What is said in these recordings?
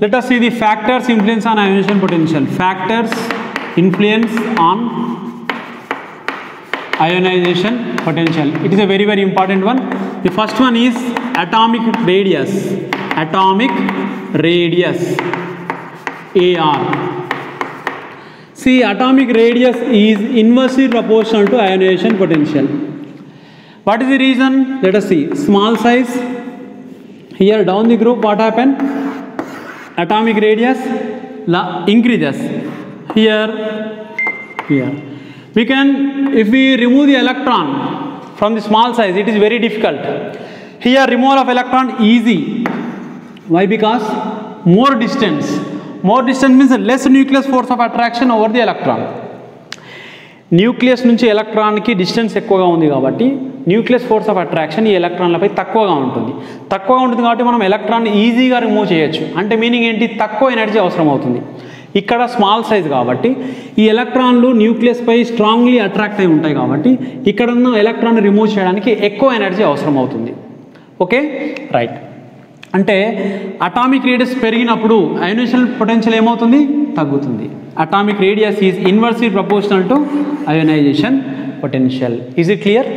Let us see the factors influence on ionization potential. Factors influence on ionization potential. It is a very, very important one. The first one is atomic radius. Atomic radius, AR. See, atomic radius is inversely proportional to ionization potential. What is the reason? Let us see. Small size. Here down the group, what happened? Atomic radius increases. Here. We can, if we remove the electron from the small size, it is very difficult. Here removal of electron easy. Why? Because more distance. More distance means less nucleus force of attraction over the electron. Nucleus నుంచి ఎలక్ట్రాన్కి distance ఎక్కువగా ఉంది కాబట్టి nucleus force of attraction ఈ ఎలక్ట్రాన్లపై తక్కువగా ఉంటుంది కాబట్టి మనం electron ఈజీగా రిమూవ్ చేయొచ్చు. అంటే మీనింగ్ ఏంటి? తక్కువ ఎనర్జీ అవసరం అవుతుంది. ఇక్కడ స్మాల్ సైజ్ కాబట్టి ఈ ఎలక్ట్రాన్లు న్యూక్లియస్పై స్ట్రాంగ్లీ అట్రాక్ట్ అయి ఉంటాయి కాబట్టి ఇక్కడ ఉన్న ఎలక్ట్రాన్ రిమూవ్ చేయడానికి ఎక్కువ ఎనర్జీ అవసరం అవుతుంది. Okay, right. అంటే అటామిక్ రేడియస్ పెరిగినప్పుడు అయోనైజేషన్ పొటెన్షియల్ ఏమవుతుంది? తగ్గుతుంది. Atomic radius is inversely proportional to ionization potential. Is it clear?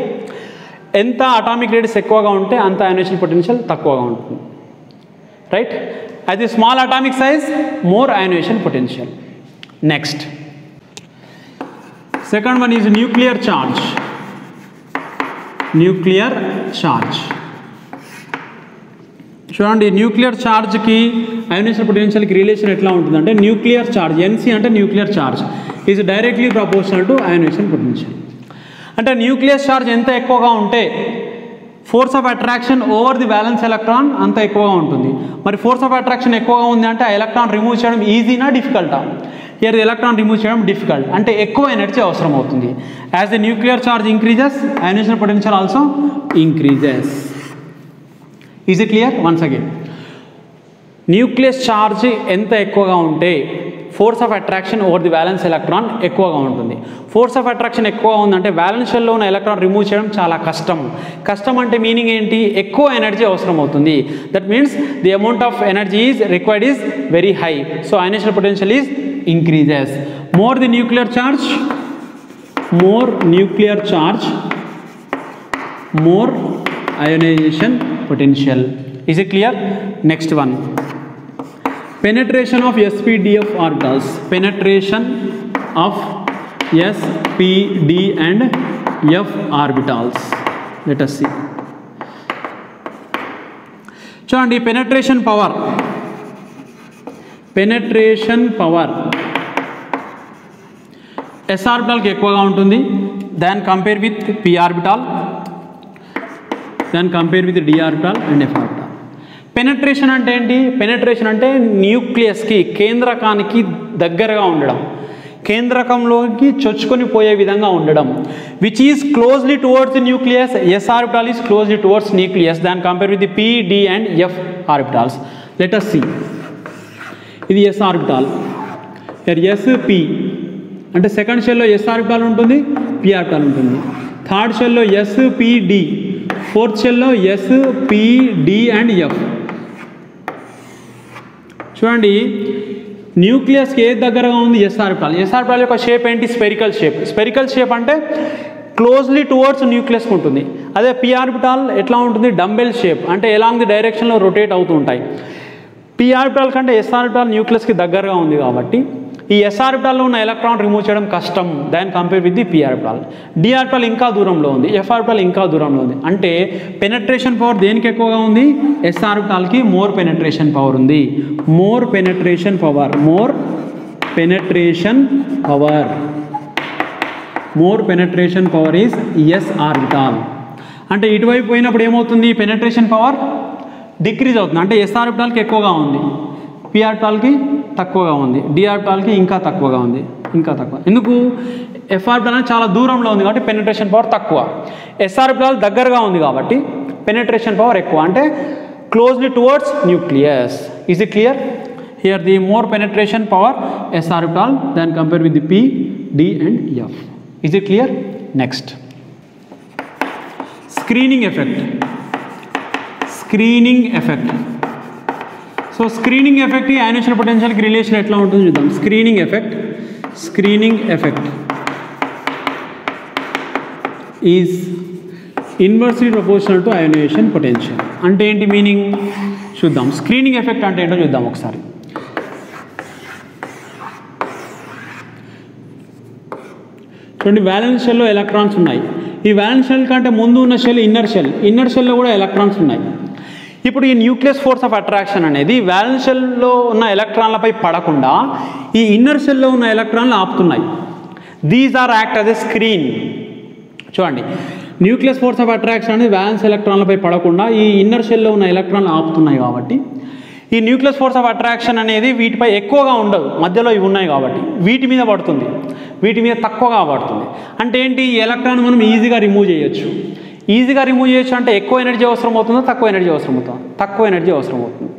ఎంత అటామిక్ రేడియస్ ఎక్కువగా ఉంటే అంత అయోనైజేషన్ పొటెన్షియల్ తక్కువగా ఉంటుంది. Right? At the small atomic size, more ionization potential. Next, second one is nuclear charge. Nuclear charge. చూడండి, nuclear ఛార్జ్కి ionization పొటెన్షియల్కి relation ఎట్లా ఉంటుందంటే న్యూక్లియర్ ఛార్జ్ ఎన్సీ అంటే nuclear charge is directly proportional to ionization potential. అంటే nuclear charge ఎంత ఎక్కువగా ఉంటే force of attraction over the balance electron అంత ఎక్కువగా ఉంటుంది. మరి ఫోర్స్ ఆఫ్ అట్రాక్షన్ ఎక్కువగా ఉంది అంటే ఆ ఎలక్ట్రాన్ రిమూవ్ చేయడం ఈజీనా డిఫికల్టా? హియర్ ఎలక్ట్రాన్ రిమూవ్ చేయడం డిఫికల్ట్. అంటే ఎక్కువ ఎనర్జీ అవసరం అవుతుంది. As the nuclear charge increases ionization potential also increases. Is it clear? Once again, nucleus charge ఎంత ఎక్కువగా ఉంటే force of attraction over the valence electron ఎక్కువగా ఉంటుంది. ఫోర్స్ ఆఫ్ అట్రాక్షన్ ఎక్కువగా ఉందంటే వ్యాలెన్స్ షెల్లో ఉన్న ఎలక్ట్రాన్ రిమూవ్ చేయడం చాలా కష్టం. కష్టం అంటే మీనింగ్ ఏంటి? ఎక్కువ ఎనర్జీ అవసరం అవుతుంది. That means the amount of energy is required is very high. So ionization potential is increases. More the nuclear charge, more nuclear charge, more ionization potential. Is it clear? Next one, penetration of sp-df orbitals. Penetration of sp-d and f orbitals. Let us see. చూడండి, penetration power s ఆర్బిటాల్కి ఎక్కువగా ఉంటుంది than compare with p orbital, then compare with d orbital and f orbital. Penetration అంటే ఏంటి? Penetration అంటే న్యూక్లియస్కి కేంద్రకానికి దగ్గరగా ఉండడం, కేంద్రకంలోకి చొచ్చుకొని పోయే విధంగా ఉండడం. Which is closely towards the nucleus. S orbital is closely towards nucleus than compare with the p, d and f orbitals. Let us see. ఇది s orbital. S p అంటే సెకండ్ షెల్లో ఎస్ ఆర్బిటాల్ ఉంటుంది, p orbital ఉంటుంది. Third షెల్లో s p d, fourth షెల్లో s p d and f. చూడండి, న్యూక్లియస్కి ఏది దగ్గరగా ఉంది? S orbital. ఎస్ ఆర్బిటాల్ యొక్క షేప్ ఏంటి? Spherical shape. స్పెరికల్ షేప్ అంటే క్లోజ్లీ టువర్డ్స్ న్యూక్లియస్కి ఉంటుంది. అదే p ఆర్బిటాల్ ఎట్లా ఉంటుంది? డంబెల్ షేప్ అంటే ఎలాంగ్ ది డైరెక్షన్లో రొటేట్ అవుతూ ఉంటాయి. p ఆర్బిటాల్ కంటే ఎస్ ఆర్బిటాల్ న్యూక్లియస్కి దగ్గరగా ఉంది కాబట్టి ఈ ఎస్ ఆర్బిటాల్లో ఉన్న ఎలక్ట్రాన్ రిమూవ్ చేయడం కష్టం దాన్ని compare with the p orbital. d orbital ఇంకా దూరంలో ఉంది, f ఆర్బిటాల్ ఇంకా దూరంలో ఉంది. అంటే పెనట్రేషన్ పవర్ దేనికి ఎక్కువగా ఉంది? ఎస్ ఆర్బిటాల్కి మోర్ పెనట్రేషన్ పవర్ ఉంది. More penetration power, more penetration power, more penetration power is S orbital. అంటే ఇటువైపు పోయినప్పుడు ఏమవుతుంది? పెనట్రేషన్ పవర్ డిక్రీజ్ అవుతుంది. అంటే ఎస్ ఆర్బిటాల్కి ఎక్కువగా ఉంది, p ఆర్బిటాల్కి తక్కువగా ఉంది, d ఆర్బిటాల్కి ఇంకా తక్కువగా ఉంది, ఇంకా తక్కువ. ఎందుకు? f ఆర్బిటాల్ అనేది చాలా దూరంలో ఉంది కాబట్టి పెనట్రేషన్ పవర్ తక్కువ. s ఆర్బిటాల్ దగ్గరగా ఉంది కాబట్టి పెనట్రేషన్ పవర్ ఎక్కువ, అంటే closely towards nucleus. Is it clear? Here the more penetration power s ఆర్బిటాల్ than compare with the p, d and f. Is it clear? Next, screening effect. Screening effect. So screening effect ionization పొటెన్షియల్కి relation ఎట్లా ఉంటుందో చూద్దాం. Screening effect is inversely proportional to ionization potential. అంటే ఏంటి meaning చూద్దాం. Screening effect అంటే ఏంటో చూద్దాం ఒకసారి. చూడండి, వ్యాలెన్స్ షెల్లో ఎలక్ట్రాన్స్ ఉన్నాయి. ఈ వ్యాలెన్స్ షెల్ కంటే ముందు ఉన్న షెల్ ఇన్నర్ షెల్లో కూడా ఎలక్ట్రాన్స్ ఉన్నాయి. ఇప్పుడు ఈ న్యూక్లియస్ ఫోర్స్ ఆఫ్ అట్రాక్షన్ అనేది వ్యాలెన్స్ షెల్లో ఉన్న ఎలక్ట్రాన్లపై పడకుండా ఈ ఇన్నర్ షెల్లో ఉన్న ఎలక్ట్రాన్లు ఆపుతున్నాయి. These are act as a screen. చూడండి, న్యూక్లియస్ ఫోర్స్ ఆఫ్ అట్రాక్షన్ అనేది వ్యాలెన్స్ ఎలక్ట్రాన్లపై పడకుండా ఈ ఇన్నర్ షెల్లో ఉన్న ఎలక్ట్రాన్లు ఆపుతున్నాయి. కాబట్టి ఈ న్యూక్లియస్ ఫోర్స్ ఆఫ్ అట్రాక్షన్ అనేది వీటిపై ఎక్కువగా ఉండదు, మధ్యలో ఇవి ఉన్నాయి కాబట్టి వీటి మీద పడుతుంది, వీటి మీద తక్కువగా పడుతుంది. అంటే ఏంటి, ఈ ఎలక్ట్రాన్ మనం ఈజీగా రిమూవ్ చేయొచ్చు. ఈజీగా రిమూవ్ చేయొచ్చు అంటే ఎక్కువ ఎనర్జీ అవసరం అవుతుందో తక్కువ ఎనర్జీ అవసరం అవుతుందో? తక్కువ ఎనర్జీ అవసరం అవుతుంది.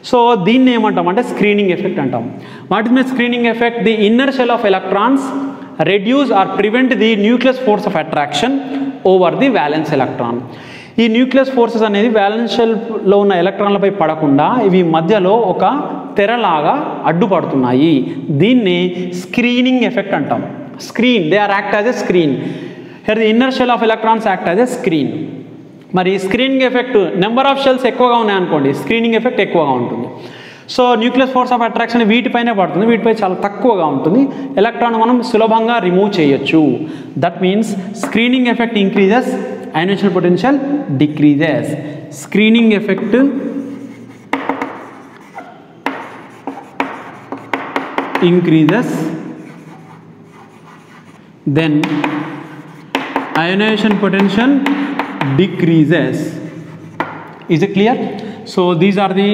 సో దీన్ని ఏమంటాం అంటే స్క్రీనింగ్ ఎఫెక్ట్ అంటాం. What is my screening effect? The inner shell of electrons reduce or prevent the nucleus force of attraction over the valence electron. ఈ న్యూక్లియస్ ఫోర్సెస్ అనేది వ్యాలెన్స్ షెల్లో ఉన్న ఎలక్ట్రాన్లపై పడకుండా ఇవి మధ్యలో ఒక తెరలాగా అడ్డుపడుతున్నాయి. దీన్ని స్క్రీనింగ్ ఎఫెక్ట్ అంటాం. Screen, they are act as a screen. Here the inner shell of electrons act as a screen. మరి screening effect number of shells ఎక్కువగా ఉన్నాయనుకోండి, స్క్రీనింగ్ ఎఫెక్ట్ ఎక్కువగా ఉంటుంది. So nucleus force of attraction వీటిపైనే పడుతుంది, వీటిపై చాలా తక్కువగా ఉంటుంది. ఎలక్ట్రాన్ మనం సులభంగా రిమూవ్ చేయొచ్చు. That means screening effect increases, ionization potential decreases. Screening effect increases, then ionization potential decreases. Is it clear? So these are the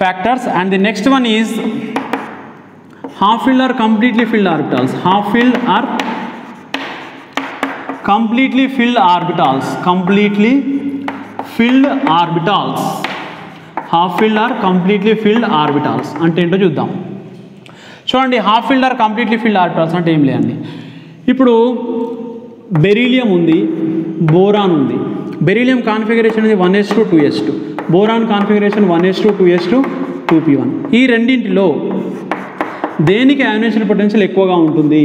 factors, and the next one is half-filled or completely filled orbitals. Half-filled or completely filled orbitals. Completely filled orbitals. Half-filled or completely filled orbitals అంటే ఏంటో చూద్దాం. చూడండి, half filled or completely filled orbitals అంటే ఏం లేదండి. ఇప్పుడు beryllium ఉంది, boron ఉంది. బెరీలియం కాన్ఫిగరేషన్ అనేది 1s2 2s2, boron configuration 1s2 2s2 2p1. ఈ రెండింటిలో దేనికి అయోనేషన్ పొటెన్షియల్ ఎక్కువగా ఉంటుంది?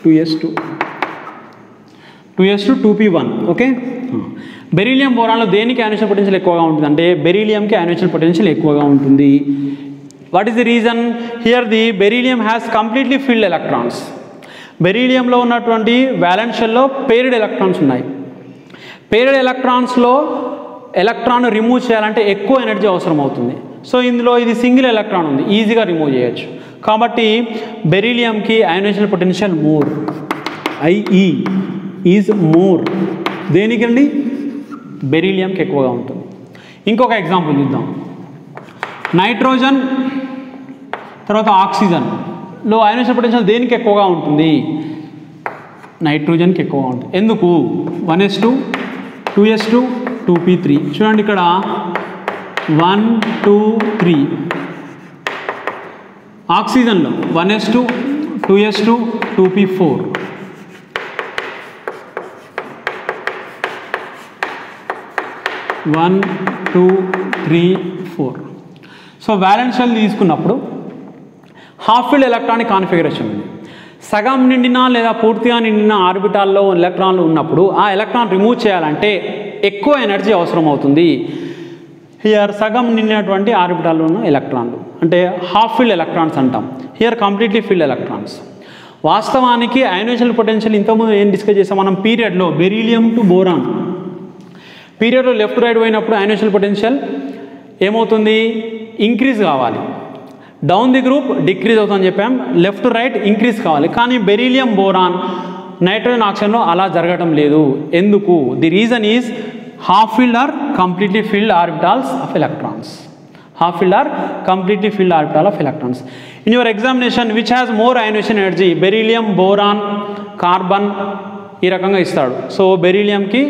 2s2 2p1. ఓకే, బెరీలియం బోరాన్లో దేనికి అయోనేషన్ పొటెన్షియల్ ఎక్కువగా ఉంటుంది అంటే బెరీలియంకి అయోనేషన్ పొటెన్షియల్ ఎక్కువగా ఉంటుంది. What is the reason? Here the beryllium has completely filled electrons. బెరీలియంలో ఉన్నటువంటి వ్యాలెన్స్ షెల్లో పేర్డ్ ఎలక్ట్రాన్స్ ఉన్నాయి. పేర్డ్ ఎలక్ట్రాన్స్లో ఎలక్ట్రాన్ రిమూవ్ చేయాలంటే ఎక్కువ ఎనర్జీ అవసరం అవుతుంది. సో ఇందులో ఇది సింగిల్ ఎలక్ట్రాన్ ఉంది, ఈజీగా రిమూవ్ చేయొచ్చు. కాబట్టి బెరీలియంకి ionization potential more, IE is more. దేనికండి? బెరీలియంకి ఎక్కువగా ఉంటుంది. ఇంకొక ఎగ్జాంపుల్ చూద్దాం. నైట్రోజన్ తర్వాత ఆక్సిజన్లో అయోనేషన్ పొటెన్షియల్ దేనికి ఎక్కువగా ఉంటుంది? నైట్రోజన్కి ఎక్కువగా ఉంటుంది. ఎందుకు? 1s2 2s2 2p3. చూడండి ఇక్కడ 1 2 3. ఆక్సిజన్లో 1s2 2s2 2p4. 1 2 3 4. So valence shell తీసుకున్నప్పుడు హాఫ్ ఫిల్డ్ ఎలక్ట్రానిక్ కాన్ఫిగరేషన్ ఉంది. సగం నిండిన లేదా పూర్తిగా నిండిన ఆర్బిటాల్లో ఎలక్ట్రాన్లు ఉన్నప్పుడు ఆ ఎలక్ట్రాన్ రిమూవ్ చేయాలంటే ఎక్కువ ఎనర్జీ అవసరం అవుతుంది. హియర్ సగం నిండినటువంటి ఆర్బిటాల్లో ఉన్న ఎలక్ట్రాన్లు అంటే హాఫ్ ఫిల్డ్ ఎలక్ట్రాన్స్ అంటాం. Here completely filled electrons. వాస్తవానికి అయోనేషన్ పొటెన్షియల్ ఇంతకుముందు ఏం డిస్కస్ చేసాం మనం పీరియడ్లో, బెరీలియం టు బోరాన్ పీరియడ్లో లెఫ్ట్ రైట్ పోయినప్పుడు అయోనేషన్ పొటెన్షియల్ ఏమవుతుంది? ఇంక్రీజ్ కావాలి. డౌన్ ది గ్రూప్ డిక్రీజ్ అవుతుందని చెప్పాం, లెఫ్ట్ రైట్ ఇంక్రీజ్ కావాలి. కానీ బెరీలియం బోరాన్ నైట్రోజన్ ఆక్సిజన్లో అలా జరగడం లేదు. ఎందుకు? The reason is half filled or completely filled orbitals of electrons. Half filled or completely filled orbital of electrons. In your examination which has more ionization energy? Beryllium, boron, carbon ఈ రకంగా ఇస్తాడు. So బెరీలియంకి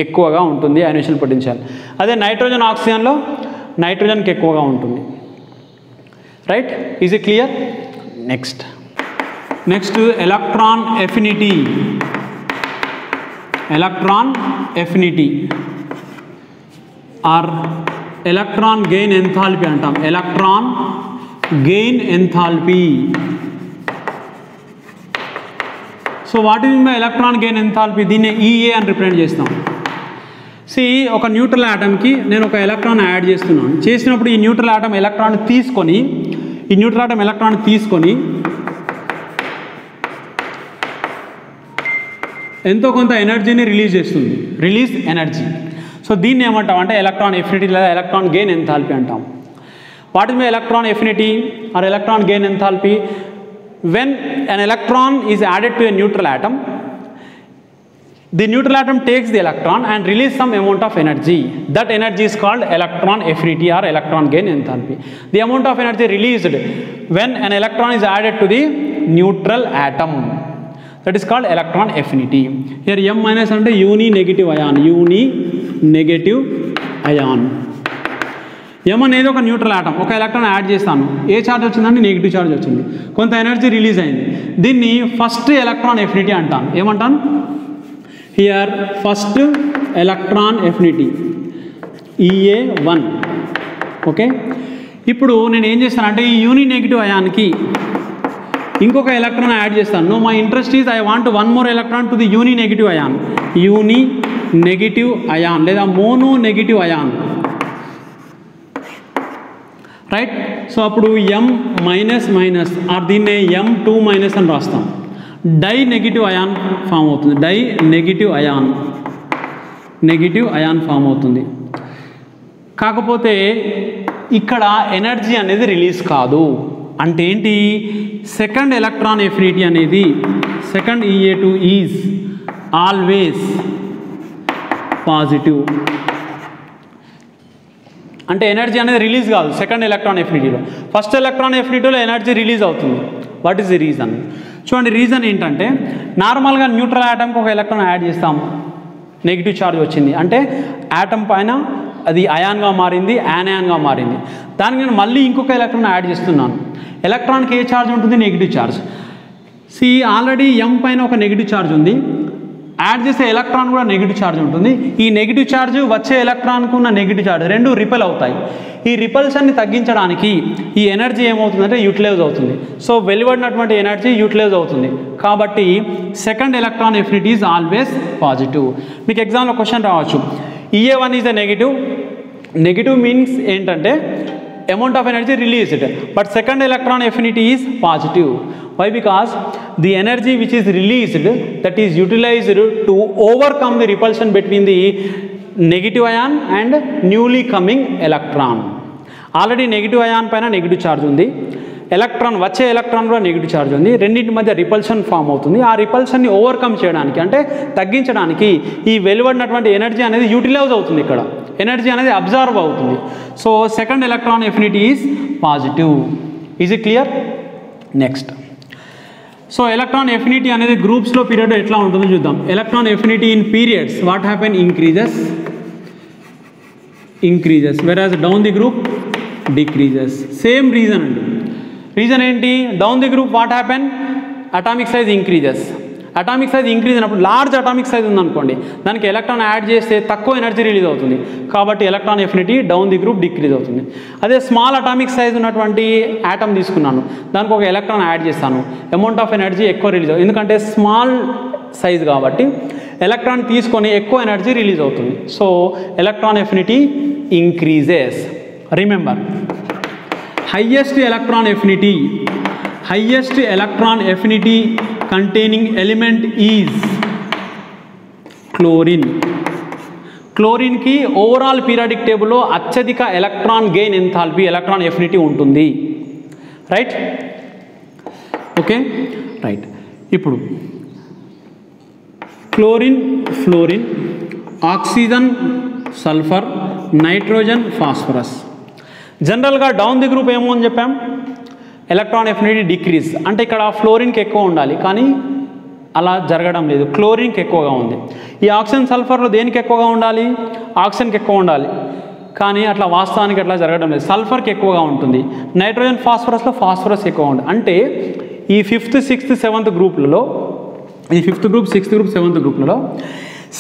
ఎక్కువగా ఉంటుంది అయోనేషన్ potential. అదే nitrogen ఆక్సిజన్లో నైట్రోజన్కి ఎక్కువగా ఉంటుంది. Right? Is it clear? Next electron affinity. Electron affinity or electron gain enthalpy అంటాం. Electron gain enthalpy. So what is mean by electron gain enthalpy? దీన్ని ఈఏ అని రిప్రజెంట్ చేస్తాం. ఒక న్యూట్రల్ ఆటమ్కి నేను ఒక ఎలక్ట్రాన్ యాడ్ చేస్తున్నాను. చేసినప్పుడు ఈ న్యూట్రల్ ఆటమ్ ఎలక్ట్రాన్ తీసుకొని ఎంతో కొంత ఎనర్జీని రిలీజ్ చేస్తుంది. Release energy. సో దీన్ని ఏమంటాం అంటే ఎలక్ట్రాన్ ఎఫినిటీ లేదా ఎలక్ట్రాన్ గెయిన్ ఎంథాల్పీ అంటాం. What is my electron affinity or electron gain enthalpy? When an electron is added to a neutral atom, the neutral atom takes the electron and release some amount of energy. That energy is called electron affinity or electron gain enthalpy. The amount of energy released when an electron is added to the neutral atom, that is called electron affinity. Here M minus అంటే uni negative ion. M అనేది ఒక neutral atom. ఒక electron add చేస్తాను. ఏ charge వచ్చిందంటే negative charge వచ్చింది. కొంత energy release అయింది. దీన్ని ఫస్ట్ ఎలక్ట్రాన్ ఎఫినిటీ అంటాను. ఏమంటాను? Here first electron affinity EA1. Okay. ఇప్పుడు నేను ఏం చేస్తానంటే ఈ యూని నెగిటివ్ అయాన్కి ఇంకొక ఎలక్ట్రాన్ యాడ్ చేస్తాను. No, my interest is I want one more electron to the uni negative ion. Uni negative ion లేదా mono negative ion. Right. So అప్పుడు M మైనస్ ఆర్ దీన్నే M2 మైనస్ అని రాస్తాం. Di negative ion form అవుతుంది. Di negative ion form అవుతుంది. కాకపోతే ఇక్కడ energy అనేది రిలీజ్ కాదు. అంటే ఏంటి? సెకండ్ ఎలక్ట్రాన్ ఎఫినిటీ అనేది second EA2 is always positive. అంటే ఎనర్జీ అనేది రిలీజ్ కాదు సెకండ్ ఎలక్ట్రాన్ ఎఫినిటీలో. ఫస్ట్ ఎలక్ట్రాన్ ఎఫినిటీలో ఎనర్జీ రిలీజ్ అవుతుంది. What is the reason? చూడండి, రీజన్ ఏంటంటే నార్మల్గా న్యూట్రల్ ఆటమ్కి ఒక ఎలక్ట్రాన్ యాడ్ చేస్తాము, నెగిటివ్ ఛార్జ్ వచ్చింది అంటే ఆటమ్ పైన అది అయాన్గా మారింది, యానయాన్గా మారింది. దానికి నేను మళ్ళీ ఇంకొక ఎలక్ట్రాన్ యాడ్ చేస్తున్నాను. ఎలక్ట్రాన్కి ఏ ఛార్జ్ ఉంటుంది? Negative charge. ఆల్రెడీ M పైన ఒక నెగిటివ్ ఛార్జ్ ఉంది. యాడ్ చేసే ఎలక్ట్రాన్ కూడా నెగిటివ్ ఛార్జ్ ఉంటుంది. ఈ నెగిటివ్ ఛార్జ్ వచ్చే ఎలక్ట్రాన్కు ఉన్న నెగిటివ్ ఛార్జ్ రెండు రిపెల్ అవుతాయి. ఈ రిపల్షన్ని తగ్గించడానికి ఈ ఎనర్జీ ఏమవుతుందంటే యూటిలైజ్ అవుతుంది. సో వెలువడినటువంటి ఎనర్జీ యూటిలైజ్ అవుతుంది. కాబట్టి second electron affinity is always positive. మీకు ఎగ్జామ్లో క్వశ్చన్ రావచ్చు, EA1 is a negative means ఏంటంటే amount of energy released, but second electron affinity is positive. Why? Because the energy which is released, that is utilized to overcome the repulsion between the negative ion and newly coming electron. Already negative ion పైన negative charge ఉంది, electron వచ్చే electron కూడా negative charge ఉంది, రెండింటి మధ్య repulsion form అవుతుంది. ఆ రిపల్షన్ని overcome చేయడానికి అంటే తగ్గించడానికి ఈ వెలువడినటువంటి ఎనర్జీ అనేది యూటిలైజ్ అవుతుంది. ఇక్కడ ఎనర్జీ అనేది అబ్జర్వ్ అవుతుంది. So second electron affinity is positive. Is it clear? Next, so electron affinity అనేది గ్రూప్స్లో పీరియడ్ ఎట్లా ఉంటుందో చూద్దాం. Electron affinity in periods what happen? Increases whereas down the group decreases. Same reason అండి. రీజన్ ఏంటి? Down the group what happen? Atomic size increases. Atomic size increase అయినప్పుడు large atomic size ఉందనుకోండి, దానికి ఎలక్ట్రాన్ యాడ్ చేస్తే తక్కువ energy release అవుతుంది. కాబట్టి electron affinity down the group decrease అవుతుంది. అదే స్మాల్ అటామిక్ సైజ్ ఉన్నటువంటి యాటమ్ తీసుకున్నాను, దానికి ఒక ఎలక్ట్రాన్ యాడ్ చేస్తాను, అమౌంట్ ఆఫ్ ఎనర్జీ ఎక్కువ రిలీజ్ అవుతుంది. ఎందుకంటే స్మాల్ సైజ్ కాబట్టి ఎలక్ట్రాన్ తీసుకొని ఎక్కువ ఎనర్జీ రిలీజ్ అవుతుంది. So electron affinity increases. Remember, highest electron affinity containing element is chlorine. Chlorine కి ఓవరాల్ పీరియాడిక్ టేబుల్లో అత్యధిక electron gain enthalpy, electron affinity ఉంటుంది. రైట్? Okay, right. ఇప్పుడు chlorine, fluorine, oxygen, sulphur, nitrogen, phosphorus. జనరల్గా down the group ఏమో అని చెప్పాం, electron affinity decrease. అంటే ఇక్కడ ఫ్లోరిన్కి ఎక్కువ ఉండాలి, కానీ అలా జరగడం లేదు, క్లోరిన్కి ఎక్కువగా ఉంది. ఈ ఆక్సిజన్ సల్ఫర్లో దేనికి ఎక్కువగా ఉండాలి? ఆక్సిజన్కి ఎక్కువ ఉండాలి, కానీ అట్లా వాస్తవానికి అట్లా జరగడం లేదు, సల్ఫర్కి ఎక్కువగా ఉంటుంది. నైట్రోజన్, ఫాస్ఫరస్లో ఫాస్ఫరస్ ఎక్కువ ఉంటుంది. అంటే ఈ 5th, 6th, 7th గ్రూప్లలో, ఈ 5th group, 6th group, 7th గ్రూప్లలో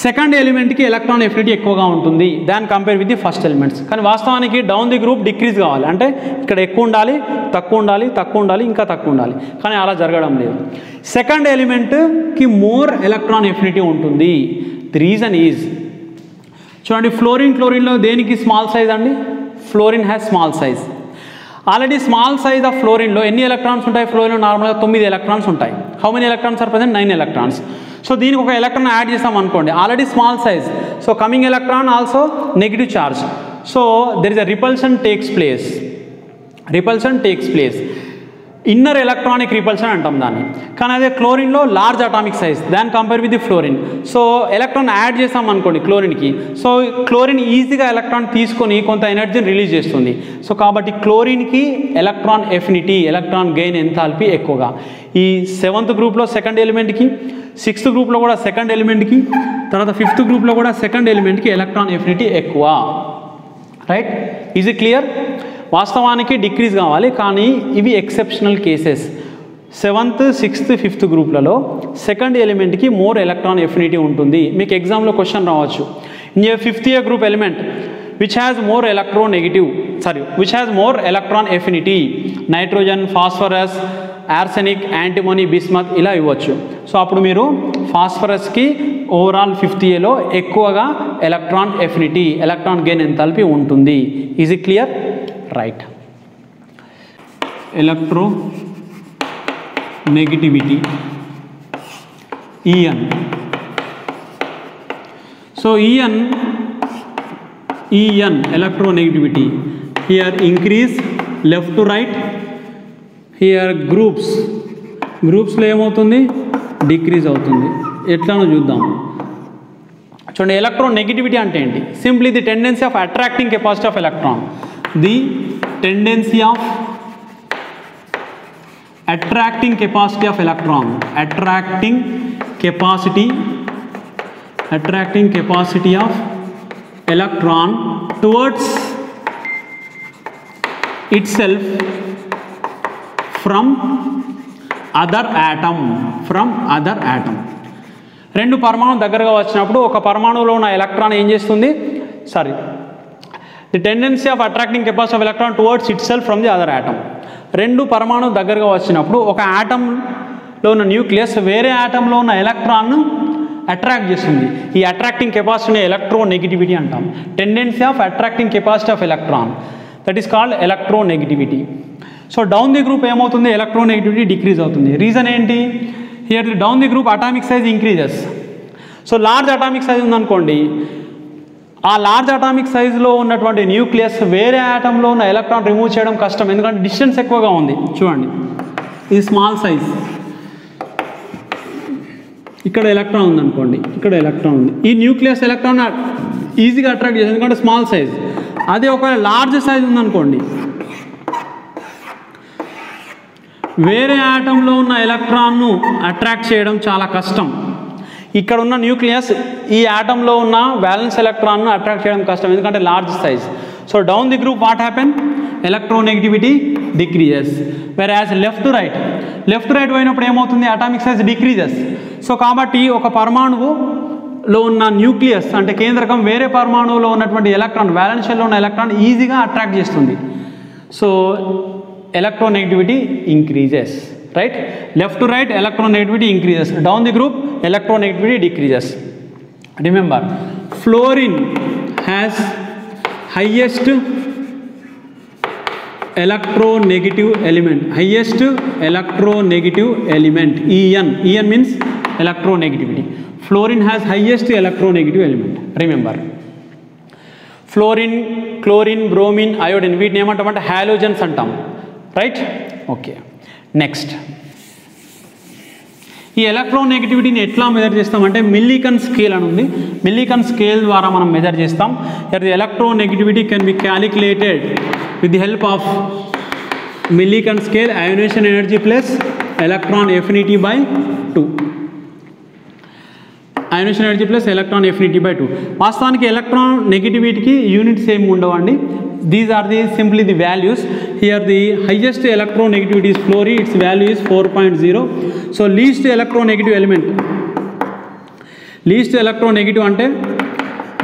సెకండ్ ఎలిమెంట్కి ఎలక్ట్రాన్ ఎఫినిటీ ఎక్కువగా ఉంటుంది than compare with the first elements. కానీ వాస్తవానికి డౌన్ ది గ్రూప్ డిక్రీజ్ కావాలి, అంటే ఇక్కడ ఎక్కువ ఉండాలి, తక్కువ ఉండాలి, తక్కువ ఉండాలి, ఇంకా తక్కువ ఉండాలి, కానీ అలా జరగడం లేదు. సెకండ్ ఎలిమెంట్కి మోర్ ఎలక్ట్రాన్ ఎఫినిటీ ఉంటుంది. ది రీజన్ ఈజ్, చూడండి క్లోరిన్లో దేనికి స్మాల్ సైజ్ అండి? Fluorine has small size. Already small size of ఫ్లోరిన్లో ఎన్ని ఎలక్ట్రాన్స్ ఉంటాయి? ఫ్లోరిన్లో నార్మల్గా 9 ఎలక్ట్రాన్స్ ఉంటాయి. How many electrons are present? 9 electrons. So దీనికి ఒక ఎలక్ట్రాన్ యాడ్ చేస్తాం అనుకోండి, already small size, so coming electron also negative charge, so there is a repulsion takes place. Inner electronic repulsion అంటాం దాన్ని. కానీ అదే క్లోరిన్లో లార్జ్ అటామిక్ సైజ్ దాన్ని compare with the fluorine. So electron add చేస్తాం అనుకోండి క్లోరిన్కి, సో క్లోరిన్ ఈజీగా ఎలక్ట్రాన్ తీసుకొని కొంత ఎనర్జీని రిలీజ్ చేస్తుంది. సో కాబట్టి క్లోరిన్కి electron affinity, electron gain enthalpy ఎక్కువగా. ఈ 7th గ్రూప్లో సెకండ్ ఎలిమెంట్కి, 6th గ్రూప్లో కూడా సెకండ్ ఎలిమెంట్కి, తర్వాత 5th గ్రూప్లో కూడా సెకండ్ ఎలిమెంట్కి ఎలక్ట్రాన్ ఎఫినిటీ ఎక్కువ. Right, is it clear? వాస్తవానికి డిక్రీజ్ కావాలి, కానీ ఇవి exceptional cases. 7th, 6th, 5th గ్రూప్లలో సెకండ్ ఎలిమెంట్కి మోర్ ఎలక్ట్రాన్ ఎఫినిటీ ఉంటుంది. మీకు ఎగ్జామ్లో క్వశ్చన్ రావచ్చు, ఇన్ ఏ 5th year గ్రూప్ ఎలిమెంట్ which has more electron affinity, nitrogen, phosphorus, arsenic, antimony, bismuth ఇలా ఇవ్వచ్చు. సో అప్పుడు మీరు ఫాస్ఫరస్కి ఓవరాల్ 5th yearలో ఎక్కువగా electron affinity, electron gain enthalpy ఉంటుంది. Is it clear? Right. Electro negativity EN. So EN electronegativity, here increase left to right, here గ్రూప్స్లో ఏమవుతుంది? Decrease అవుతుంది. ఎట్లానో చూద్దాం. చూడండి, ఎలక్ట్రోనెగటివిటీ అంటే ఏంటి? Simply the tendency of attracting capacity of electron, the tendency of attracting capacity of electron, attracting capacity of electron towards itself from other atom. రెండు పరమాణువు దగ్గరగా వచ్చినప్పుడు ఒక పరమాణువులో ఉన్న ఎలక్ట్రాన్ ఏం చేస్తుంది? The tendency of attracting capacity of electron towards it self from the other atom. రెండు పరమాణువు దగ్గరగా వచ్చినప్పుడు ఒక ఆటంలో ఉన్న న్యూక్లియస్ వేరే ఆటంలో ఉన్న ఎలక్ట్రాన్ను అట్రాక్ట్ చేస్తుంది. ఈ అట్రాక్టింగ్ కెపాసిటీని ఎలక్ట్రోనెగటివిటీ అంటాం. Tendency of attracting capacity of electron, that is called electronegativity. So down the group ఏమవుతుంది? ఎలక్ట్రోనెగటివిటీ డిక్రీజ్ అవుతుంది. రీజన్ ఏంటి? Here the down the group atomic size increases. So large atomic size ఉందనుకోండి, ఆ large atomic సైజులో ఉన్నటువంటి nucleus వేరే ఆటంలో ఉన్న electron remove చేయడం కష్టం, ఎందుకంటే డిస్టెన్స్ ఎక్కువగా ఉంది. చూడండి, ఇది స్మాల్ సైజ్, ఇక్కడ ఎలక్ట్రాన్ ఉందనుకోండి, ఇక్కడ ఎలక్ట్రాన్ ఉంది, ఈ న్యూక్లియస్ ఎలక్ట్రాన్ ఈజీగా అట్రాక్ట్ చేస్తుంది ఎందుకంటే స్మాల్ సైజ్. అదే ఒకవేళ లార్జ్ సైజ్ ఉందనుకోండి, వేరే ఆటంలో ఉన్న ఎలక్ట్రాన్ను అట్రాక్ట్ చేయడం చాలా కష్టం. ఇక్కడ ఉన్న న్యూక్లియస్ ఈ ఆటంలో ఉన్న బ్యాలెన్స్ ఎలక్ట్రాన్ను అట్రాక్ట్ చేయడం కష్టం ఎందుకంటే large size. So down the group what happen? Electronegativity decreases. Where as left to right పోయినప్పుడు ఏమవుతుంది? Atomic size decreases. సో కాబట్టి ఒక పరమాణువులో ఉన్న న్యూక్లియస్ అంటే కేంద్రకం వేరే పరమాణువులో ఉన్నటువంటి ఎలక్ట్రాన్, బ్యాలెన్స్ షెల్లో ఉన్న ఎలక్ట్రాన్ ఈజీగా అట్రాక్ట్ చేస్తుంది. So electronegativity increases, right? Left to right electronegativity increases, down the group electronegativity decreases. Remember, fluorine has highest electronegative element, En means electronegativity. Fluorine has highest electronegative element. Remember, fluorine, chlorine, bromine, iodine వీటిని ఏమంటామంటే halogens అంటాం, right? Okay, next ఈ ఎలక్ట్రోనెగటివిటీని ఎట్లా measure చేస్తామంటే మిల్లీకన్ scale అని ఉంది. మిల్లీకన్ scale ద్వారా మనం మెజర్ చేస్తాం. The electronegativity can be calculated with the help of Mulliken scale, ionisation energy plus electron affinity by 2. Ionisation energy plus electron affinity by 2. వాస్తవానికి ఎలక్ట్రాన్ నెగిటివిటీకి యూనిట్స్ ఏమి ఉండవండి. These are the simply the values. Here the highest electronegativity is fluorine, its value is 4.0. So least electronegative element, least electronegative అంటే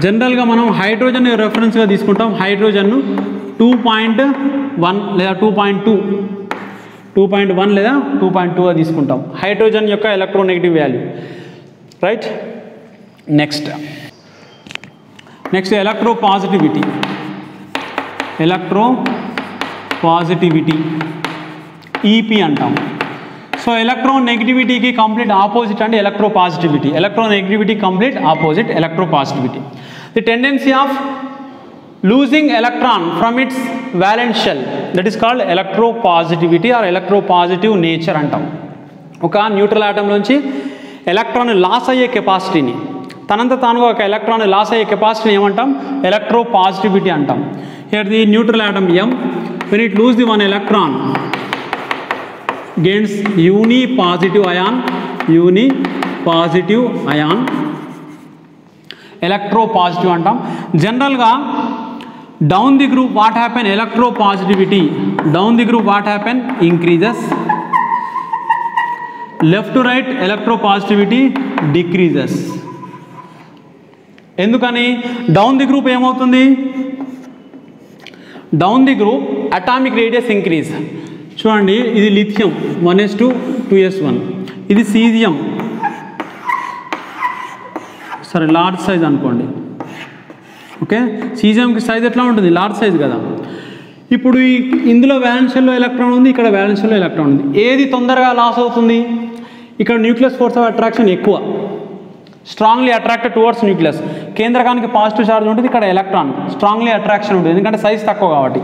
జనరల్గా మనం hydrogen రెఫరెన్స్గా తీసుకుంటాం. హైడ్రోజన్ను 2.1 లేదా 2.1 లేదా 2.2గా తీసుకుంటాం హైడ్రోజన్ యొక్క electronegative value, right. Next electropositivity. EP అంటాం. సో ఎలక్ట్రోనెగటివిటీకి కంప్లీట్ ఆపోజిట్ అంటే electropositivity. Electronegativity complete opposite electropositivity. The tendency of losing electron from its valence shell, that is called electropositivity or electropositive nature అంటాం. ఒక neutral atom నుంచి electron loss అయ్యే కెపాసిటీని, తనంత తానుగా ఒక ఎలక్ట్రాన్ లాస్ అయ్యే కెపాసిటీని ఏమంటాం? ఎలక్ట్రోపాజిటివిటీ అంటాం. Here the neutral atom M, when it lose the one electron gains unipositive ion, electropositive అంటాం. జనరల్గా down the group what happen? Electropositivity down the group what happen? Increases. Left to right electropositivity decreases. ఎందుకని down the group ఏమవుతుంది? Down the group atomic radius increase. చూడండి, ఇది lithium 1s2 2s1, ఇది caesium, సరే large size అనుకోండి. Okay, సీజియంకి size ఎట్లా ఉంటుంది? Large size కదా. ఇప్పుడు ఇందులో వ్యాలెన్స్ షెల్లో ఎలక్ట్రాన్ ఉంది, ఇక్కడ వ్యాలెన్స్ షెల్లో ఎలక్ట్రాన్ ఉంది. ఏది తొందరగా లాస్ అవుతుంది? ఇక్కడ న్యూక్లియస్ ఫోర్స్ ఆఫ్ అట్రాక్షన్ ఎక్కువ, స్ట్రాంగ్లీ అట్రాక్టెడ్ టువర్డ్స్ న్యూక్లియస్. కేంద్రకానికి పాజిటివ్ ఛార్జ్ ఉంటుంది, ఇక్కడ ఎలక్ట్రాన్ స్ట్రాంగ్లీ అట్రాక్షన్ ఉంటుంది, ఎందుకంటే సైజ్ తక్కువ కాబట్టి.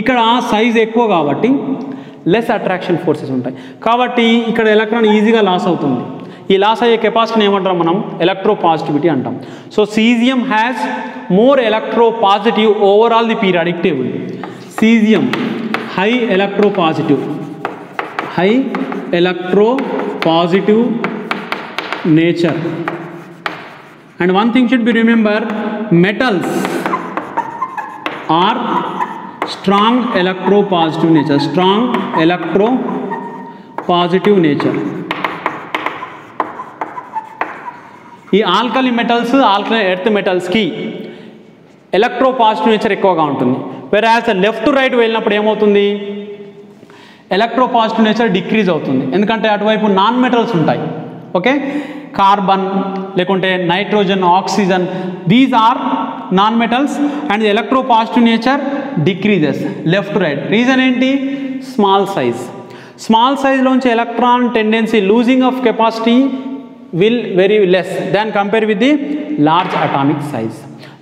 ఇక్కడ సైజ్ ఎక్కువ కాబట్టి లెస్ అట్రాక్షన్ ఫోర్సెస్ ఉంటాయి, కాబట్టి ఇక్కడ ఎలక్ట్రాన్ ఈజీగా లాస్ అవుతుంది. ఈ లాస్ అయ్యే కెపాసిటీని ఏమంటాం మనం? ఎలక్ట్రోపాజిటివిటీ అంటాం. So caesium has more electropositive overall the periodic table. Caesium high electropositive nature. And one thing should be remember, metals are strong electropositive nature. ఈ ఆల్కలీ మెటల్స్, ఎర్త్ మెటల్స్కి ఎలక్ట్రోపాజిటివ్ నేచర్ ఎక్కువగా ఉంటుంది. వెరాజ్ లెఫ్ట్ టు రైట్ వెళ్ళినప్పుడు ఏమవుతుంది? ఎలక్ట్రోపాజిటివ్ nature decrease అవుతుంది, ఎందుకంటే అటువైపు నాన్ మెటల్స్ ఉంటాయి. ఓకే, కార్బన్ లేకుంటే nitrogen, oxygen, these are non metals and electropositive nature decreases left to right. Reason ఏంటి? స్మాల్ సైజ్లోంచి electron tendency losing of capacity will very less than compare with the large atomic size.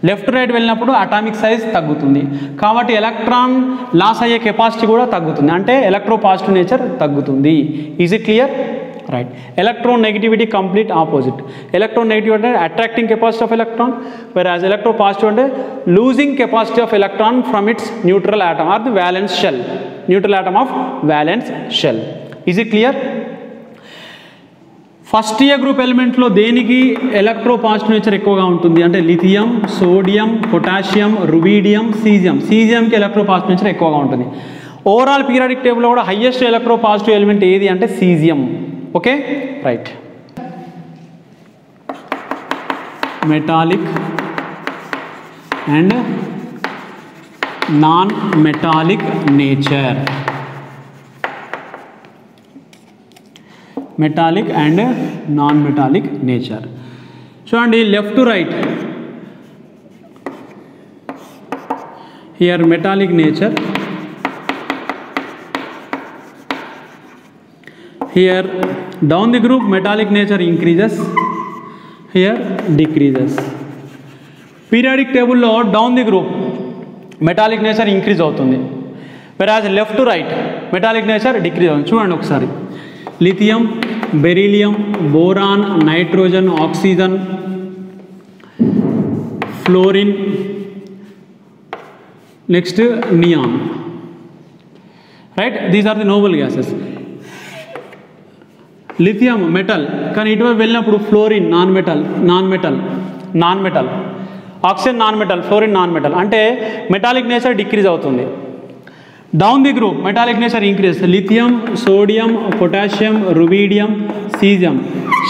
Left to right వెళ్ళినప్పుడు atomic size తగ్గుతుంది, కాబట్టి electron loss అయ్యే capacity కూడా తగ్గుతుంది, అంటే electropositive nature తగ్గుతుంది. Is it clear? Right. Electronegativity complete opposite. Electronegative అంటే attracting capacity of electron, whereas electropositive అంటే losing capacity of electron from its neutral atom or the valence shell, neutral atom of valence shell. Is it clear? First year group ఎలిమెంట్లో దేనికి electropositive nature ఎక్కువగా ఉంటుంది అంటే lithium, sodium, potassium, rubidium, సీజియంకి ఎలక్ట్రోపాజిటివ్ nature ఎక్కువగా ఉంటుంది. Overall periodic టేబుల్లో కూడా highest ఎలక్ట్రోపాజిటివ్ element ఏది అంటే caesium. Okay, right. Metallic and non metallic nature. Metallic and non metallic nature. చూడండి, left to right here metallic nature, here down the group metallic nature increases, here decreases. Periodic టేబుల్లో down the group metallic nature increase అవుతుంది, whereas left to right metallic nature decrease అవుతుంది. చూడండి ఒకసారి, lithium, beryllium, boron, nitrogen, oxygen, fluorine, next neon, right. These are the noble gases. Lithium metal, కానీ ఇటువైపు వెళ్ళినప్పుడు fluorine non metal, oxygen non metal, fluorine non metal, అంటే metallic nature decrease అవుతుంది. Down the group metallic nature increase, lithium, sodium, potassium, rubidium, caesium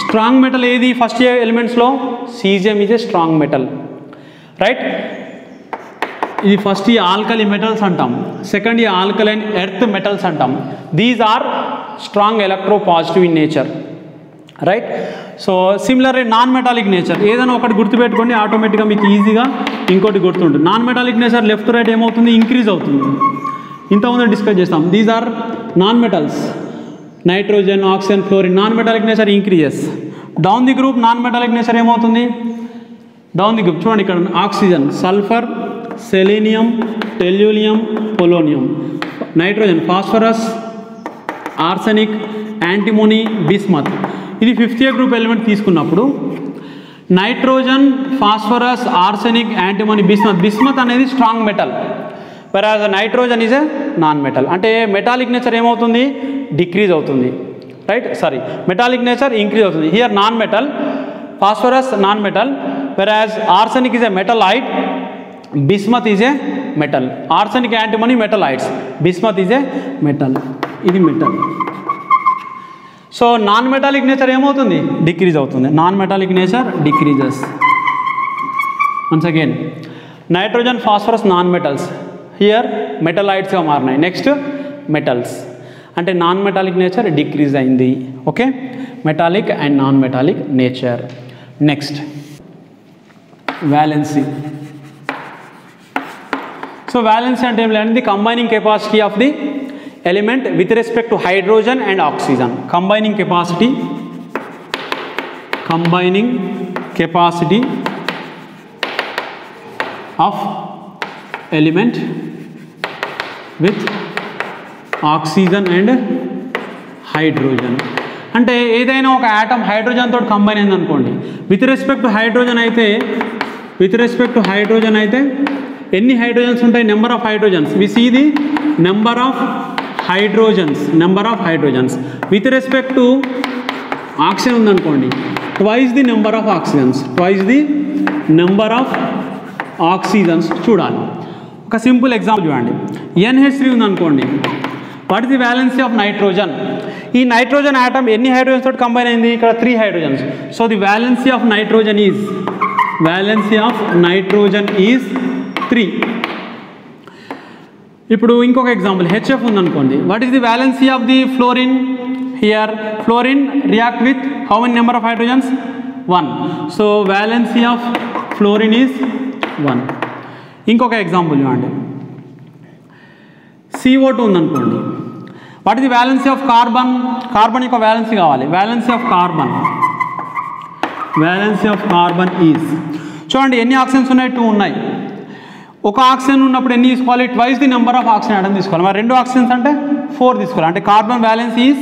strong metal ఏది first ఎలిమెంట్స్లో? Caesium is a strong metal, right. ఇది first ఈ alkali metals అంటాం, second ఈ alkaline earth metals అంటాం. These are strong electropositive in nature, right. So similarly non metallic nature ఏదైనా ఒకటి గుర్తుపెట్టుకోండి, ఆటోమేటిక్గా మీకు ఈజీగా ఇంకోటి గుర్తుంటుంది. Non metallic nature left right ఏమవుతుంది? ఇంక్రీజ్ అవుతుంది. ఇంతకుముందు డిస్కస్ చేస్తాం. These are non metals, nitrogen, oxygen, fluorine. Non metallic nature increases. Down the group non metallic nature ఏమవుతుంది? డౌన్ ది గ్రూప్ చూడండి, ఇక్కడ oxygen, sulphur, selenium, tellurium, polonium. Nitrogen, phosphorus, arsenic, antimony, bismuth. ఇది fifth year group element తీసుకున్నప్పుడు nitrogen, phosphorus, arsenic, antimony, bismuth. Bismuth అనేది strong metal, whereas nitrogen is a non metal. అంటే metallic nature ఏమవుతుంది? Decrease అవుతుంది, right. Sorry, metallic nature increase అవుతుంది. Here non metal, phosphorus non metal, whereas arsenic is a metalloid, bismuth is a metal. Arsenic, antimony metalloids, bismuth is a metal. ఇది metal. So non metallic nature ఏమవుతుంది? Decrease అవుతుంది. Non metallic nature decreases. Once again nitrogen, phosphorus non metals, here మెటలైట్స్గా మారినాయి. Next metals, అంటే non metallic nature decrease అయింది. Okay, metallic and non metallic nature. Next valency. So valency అంటే ఏం లేదు, the combining capacity of the element with respect to hydrogen and oxygen. Combining capacity of element with oxygen and hydrogen. అంటే ఏదైనా ఒక atom hydrogen తోటి combine అయింది అనుకోండి, with respect to hydrogen అయితే ఎన్ని హైడ్రోజన్స్ ఉంటాయి? Number of hydrogens. We see the number of hydrogens. With respect to oxygen ఉందనుకోండి, twice the number of oxygens చూడాలి. ఒక సింపుల్ ఎగ్జాంపుల్ చూడండి. NH3 ఉందనుకోండి, what is the valency of nitrogen? ఈ nitrogen atom ఎన్ని హైడ్రోజన్స్ తోటి combine అయింది? ఇక్కడ 3 hydrogens. So the valency of nitrogen is 3. ఇప్పుడు ఇంకొక ఎగ్జాంపుల్, HF ఉందనుకోండి, what is the valency of the fluorine? Here fluorine react with how many number of hydrogens? 1. So valency of fluorine is 1. ఇంకొక example చూడండి, CO2 ఉందనుకోండి, what is the valency of carbon? Carbon యొక్క valency కావాలి. Valency of carbon is, చూడండి ఎన్ని oxygens ఉన్నాయి? 2 ఉన్నాయి. ఒక ఆక్సిజన్ ఉన్నప్పుడు ఎన్ని తీసుకోవాలి? Twice the number of oxygen atom తీసుకోవాలి. మరి 2 ఆక్సిజన్స్ అంటే 4 తీసుకోవాలి. అంటే carbon valence is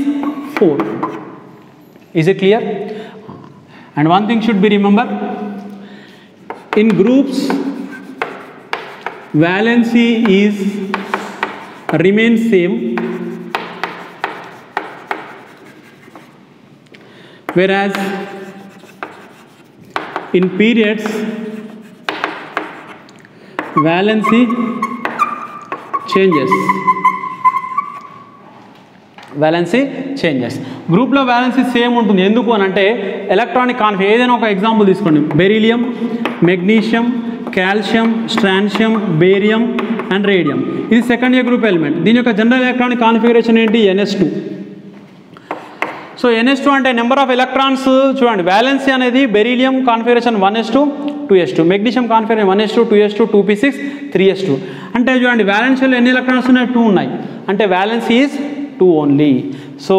4. Is it clear? And one thing should be remember, in groups valency remains same, whereas in periods valency changes. గ్రూప్లో వ్యాలెన్సీ సేమ్ ఉంటుంది. ఎందుకు అని అంటే ఎలక్ట్రానిక్ కాన్ఫిగరేషన్. ఏదైనా ఒక ఎగ్జాంపుల్ తీసుకోండి, beryllium, magnesium, calcium, strontium, barium and radium. ఇది second year group element. దీని యొక్క జనరల్ ఎలక్ట్రానిక్ కాన్ఫిగరేషన్ ఏంటి? NS2. సో NS2 అంటే నెంబర్ ఆఫ్ ఎలక్ట్రాన్స్ చూడండి. వ్యాలెన్సీ అనేది beryllium configuration 1s2 2s2, magnesium configuration 1s2 2s2 2p6 3s2. అంటే చూడండి వ్యాలెన్సీలో ఎన్ని ఎలక్ట్రాన్స్ ఉన్నాయి? 2 ఉన్నాయి. అంటే వ్యాలెన్సీ ఈజ్ 2 ఓన్లీ. సో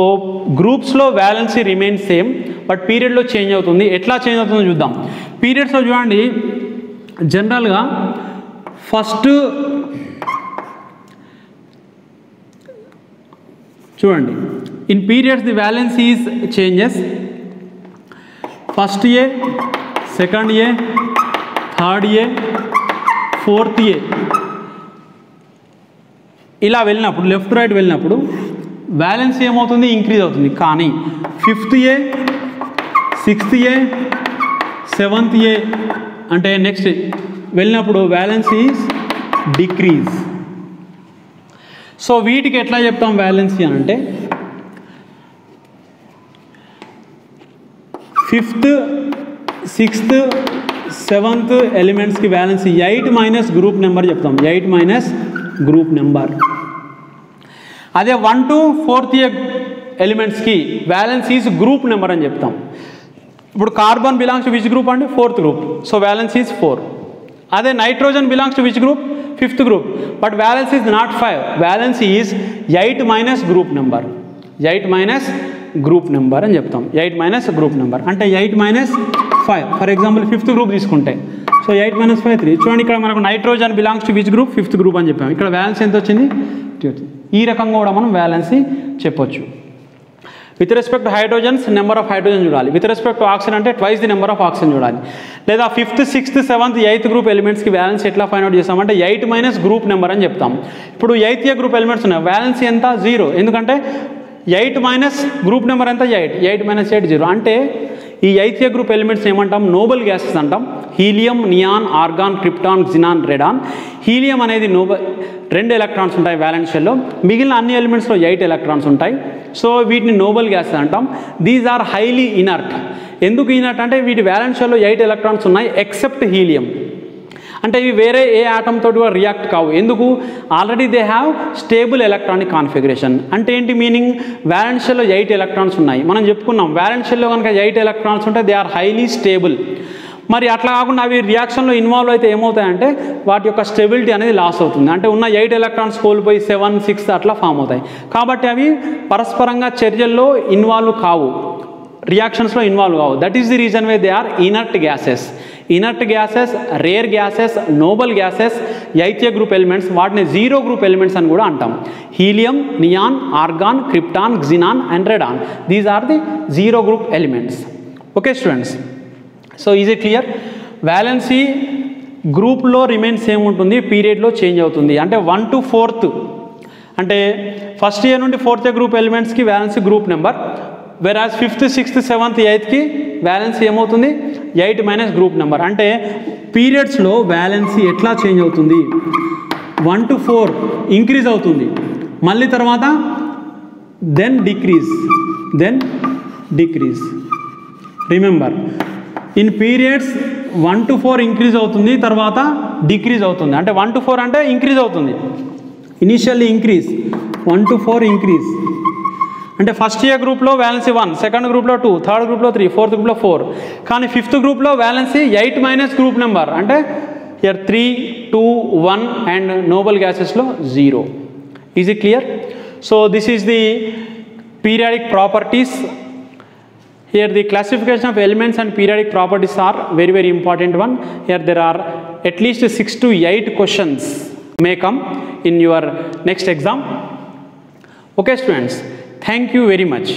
గ్రూప్స్లో వ్యాలెన్సీ రిమైన్స్ సేమ్, బట్ పీరియడ్లో చేంజ్ అవుతుంది. ఎట్లా చేంజ్ అవుతుందో చూద్దాం. పీరియడ్స్లో చూడండి, జనరల్గా ఫస్ట్ చూడండి, in periods the valency is changes. First A, second A, third A, fourth A, ఇలా వెళ్ళినప్పుడు లెఫ్ట్ రైట్ వెళ్ళినప్పుడు వ్యాలెన్సీ ఏమవుతుంది? ఇంక్రీజ్ అవుతుంది. కానీ fifth A, sixth A, seventh A అంటే నెక్స్ట్ వెళ్ళినప్పుడు వ్యాలెన్సీ ఈజ్ డిక్రీజ్. సో వీటికి ఎట్లా చెప్తాం వ్యాలెన్సీ అని అంటే, ఫిఫ్త్, సిక్స్త్, సెవెంత్ ఎలిమెంట్స్కి వ్యాలెన్స్ 8 మైనస్ గ్రూప్ నెంబర్ చెప్తాం. 8 మైనస్ గ్రూప్ నెంబర్. అదే 1 to 4th ఎలిమెంట్స్కి వ్యాలెన్స్ ఈజ్ గ్రూప్ నెంబర్ అని చెప్తాం. ఇప్పుడు carbon belongs to which group అంటే 4th group, so valence is 4. అదే nitrogen belongs to which group 5th group, but valence is not 5, valence is 8 minus group number. 8 minus group number అని చెప్తాం. 8 minus group number అంటే 8 minus 5. For example 5th group తీసుకుంటే so 8 minus 5 3. చూడండి ఇక్కడ మనకు nitrogen belongs to which group 5th group అని చెప్పాము. ఇక్కడ వ్యాలెన్స్ ఎంత వచ్చింది? ఈ రకంగా కూడా మనం వ్యాలెన్స్ చెప్పొచ్చు. With respect to hydrogens number of hydrogen చూడాలి. విత్ రెస్పెక్ట్ టు ఆక్సిజన్ అంటే twice the number of oxygen చూడాలి. లేదా 5th, 6th, 7th, 8th group ఎలిమెంట్స్కి వ్యాలెన్స్ ఎట్లా ఫైండ్ అవుట్ చేస్తామంటే 8 మైనస్ గ్రూప్ నెంబర్ అని చెప్తాం. ఇప్పుడు 8th గ్రూప్ ఎలిమెంట్స్ ఉన్నాయి, వ్యాలెన్స్ ఎంత? 0. ఎందుకంటే 8 మైనస్ గ్రూప్ నెంబర్ ఎంత? 8. 8 మైనస్ 8 0. అంటే ఈ 8th గ్రూప్ ఎలిమెంట్స్ ఏమంటాం? నోబెల్ గ్యాసెస్ అంటాం. Helium, neon, argon, krypton, xenon, radon. Helium అనేది నోబెల్ 2 ఎలక్ట్రాన్స్ ఉంటాయి వ్యాలెన్స్ షెల్లో, మిగిలిన అన్ని ఎలిమెంట్స్లో 8 ఎలక్ట్రాన్స్ ఉంటాయి. సో వీటిని నోబెల్ గ్యాసెస్ అంటాం. These are highly inert. ఎందుకు ఇనర్ట్ అంటే వీటి వ్యాలెన్స్ షెల్లో 8 ఎలక్ట్రాన్స్ ఉన్నాయి ఎక్సెప్ట్ హీలియం. అంటే ఇవి వేరే ఏ ఆటమ్ తోటి కూడా రియాక్ట్ కావు. ఎందుకు? Already they have stable electronic configuration. అంటే ఏంటి మీనింగ్? వ్యాలెన్స్ షెల్లో 8 ఎలక్ట్రాన్స్ ఉన్నాయి. మనం చెప్పుకున్నాం వ్యాలెన్స్ షెల్లో కనుక 8 ఎలక్ట్రాన్స్ ఉంటే దే ఆర్ హైలీ స్టేబుల్. మరి అట్లా కాకుండా అవి రియాక్షన్లో ఇన్వాల్వ్ అయితే ఏమవుతాయంటే వాటి యొక్క స్టెబిలిటీ అనేది లాస్ అవుతుంది. అంటే ఉన్న 8 ఎలక్ట్రాన్స్ కోల్పోయి 7, 6 అట్లా ఫామ్ అవుతాయి. కాబట్టి అవి పరస్పరంగా చర్యల్లో ఇన్వాల్వ్ కావు, రియాక్షన్స్లో ఇన్వాల్వ్ కావు. That is the reason why they are inert gases. Inert gases, rare gases, noble gases, 8th group elements, వాటిని 0 గ్రూప్ ఎలిమెంట్స్ అని కూడా అంటాం. Helium, neon, argon, krypton, xenon and radon, these are the 0 group elements. Okay students, so is it clear? Valency గ్రూప్లో remains ఏముంటుంది? పీరియడ్లో change అవుతుంది. అంటే 1 to 4th అంటే ఫస్ట్ ఇయర్ నుండి 4th గ్రూప్ ఎలిమెంట్స్కి valency group number, whereas 5th, 6th, 7th, 8thకి valency ఏమవుతుంది? 8 minus group number. అంటే పీరియడ్స్లో వ్యాలెన్సీ ఎట్లా చేంజ్ అవుతుంది? 1 to 4 ఇంక్రీజ్ అవుతుంది, మళ్ళీ తర్వాత then decrease. Remember, in periods 1 to 4 increase అవుతుంది, తర్వాత డిక్రీజ్ అవుతుంది. అంటే 1 to 4 అంటే ఇంక్రీజ్ అవుతుంది, ఇనిషియల్లీ ఇంక్రీజ్, 1 to 4 ఇంక్రీజ్. అంటే ఫస్ట్ ఇయర్ గ్రూప్లో వ్యాలెన్సీ 1, సెకండ్ గ్రూప్లో 2, థర్డ్ గ్రూప్లో 3, ఫోర్త్ గ్రూప్లో 4. కానీ 5th గ్రూప్లో వ్యాలెన్సీ 8 మైనస్ గ్రూప్ నెంబర్. అంటే ఇయర్ 3, 2, 1 అండ్ నోబెల్ గ్యాసెస్లో 0. Is it clear? So this is the periodic properties. Here the classification of elements and periodic properties are very, very important one. Here there are at least 6 to 8 questions may come in your next exam. Okay students, thank you very much.